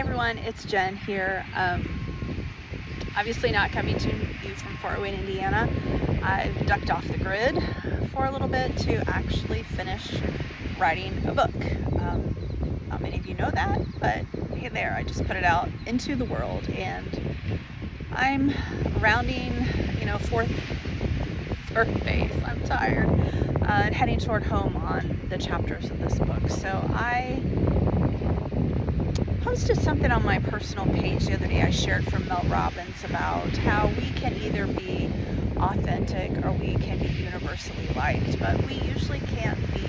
everyone, it's Jen here. Obviously not coming to you from Fort Wayne, Indiana. I've ducked off the grid for a little bit to actually finish writing a book. Not many of you know that, but hey there, I just put it out into the world, and I'm rounding, third base. I'm tired, and heading toward home on the chapters of this book. So I posted something on my personal page the other day. I shared from Mel Robbins about how we can either be authentic or we can be universally liked, but we usually can't be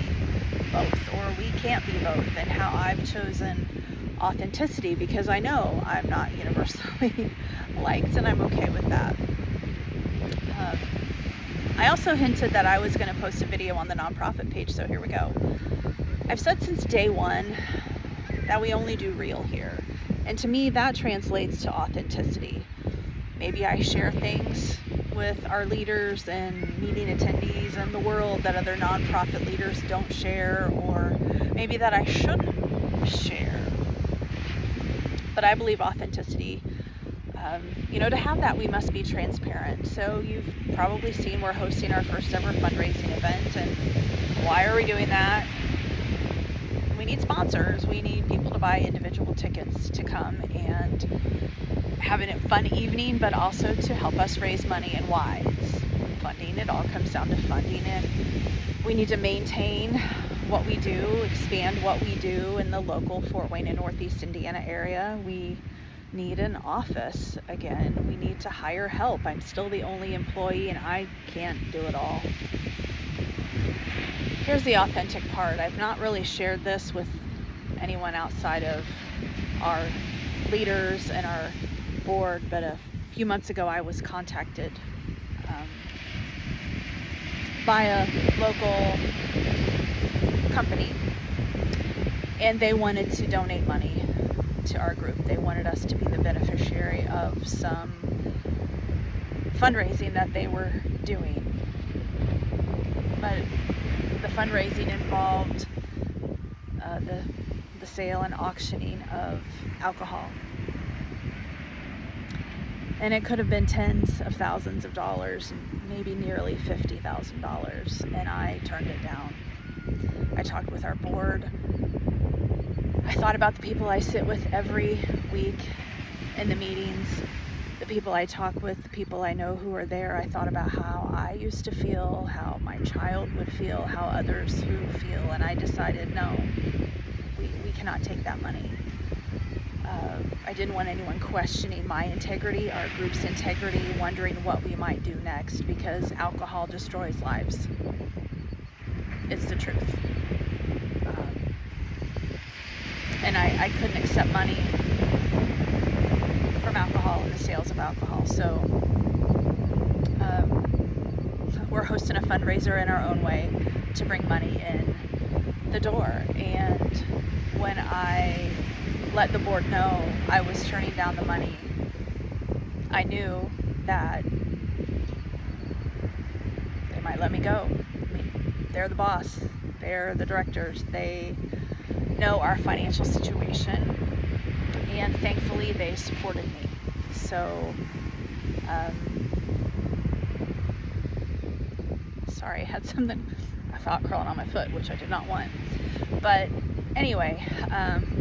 both, or we can't be both, and how I've chosen authenticity because I know I'm not universally liked, and I'm okay with that. I also hinted that I was going to post a video on the nonprofit page, so here we go. I've said since day one that we only do real here, and to me that translates to authenticity. Maybe I share things with our leaders and meeting attendees and the world that other nonprofit leaders don't share, or maybe that I shouldn't share. But I believe authenticity, to have that, we must be transparent. So you've probably seen we're hosting our first ever fundraising event, and why are we doing that? We need sponsors. We need people to buy individual tickets to come and have a fun evening, but also to help us raise money. And why? It's funding. It all comes down to funding, and we need to maintain what we do, expand what we do in the local Fort Wayne and Northeast Indiana area. We need an office again. We need to hire help. I'm still the only employee, and I can't do it all. Here's the authentic part. I've not really shared this with anyone outside of our leaders and our board, but a few months ago I was contacted by a local company, and they wanted to donate money to our group. They wanted us to be the beneficiary of some fundraising that they were doing. But the fundraising involved the sale and auctioning of alcohol. And it could have been tens of thousands of dollars, maybe nearly $50,000, and I turned it down. I talked with our board. I thought about the people I sit with every week in the meetings, the people I talk with, the people I know who are there. I thought about how I used to feel, how my child would feel, how others who feel, and I decided, no, we cannot take that money. I didn't want anyone questioning my integrity, our group's integrity, wondering what we might do next, because alcohol destroys lives. It's the truth. And I couldn't accept money from alcohol and the sales of alcohol. So we're hosting a fundraiser in our own way to bring money in the door. And when I let the board know I was turning down the money, I knew that they might let me go. I mean, they're the boss. They're the directors. They know our financial situation, and thankfully they supported me. So sorry, I had something I thought crawling on my foot, which I did not want. But anyway,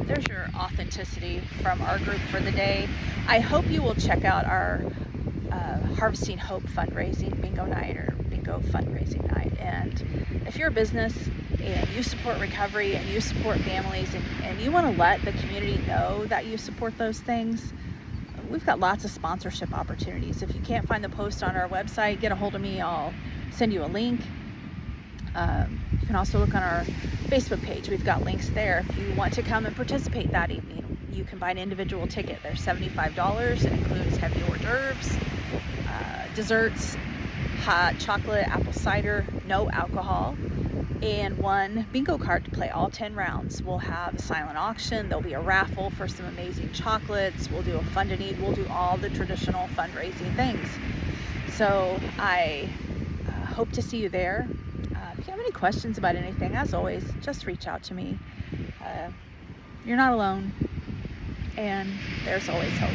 there's your authenticity from our group for the day. I hope you will check out our Harvesting Hope fundraising bingo night, or bingo fundraising night. And if you're a business and you support recovery and you support families, and you want to let the community know that you support those things, we've got lots of sponsorship opportunities. If you can't find the post on our website, get a hold of me. I'll send you a link. You can also look on our Facebook page. We've got links there. If you want to come and participate that evening, you can buy an individual ticket. They're $75. It includes heavy hors d'oeuvres, desserts, hot chocolate, apple cider, no alcohol, and one bingo card to play all 10 rounds. We'll have a silent auction. There'll be a raffle for some amazing chocolates. We'll do a fund to need. We'll do all the traditional fundraising things. So I hope to see you there. If you have any questions about anything, as always, just reach out to me. You're not alone. and there's always hope.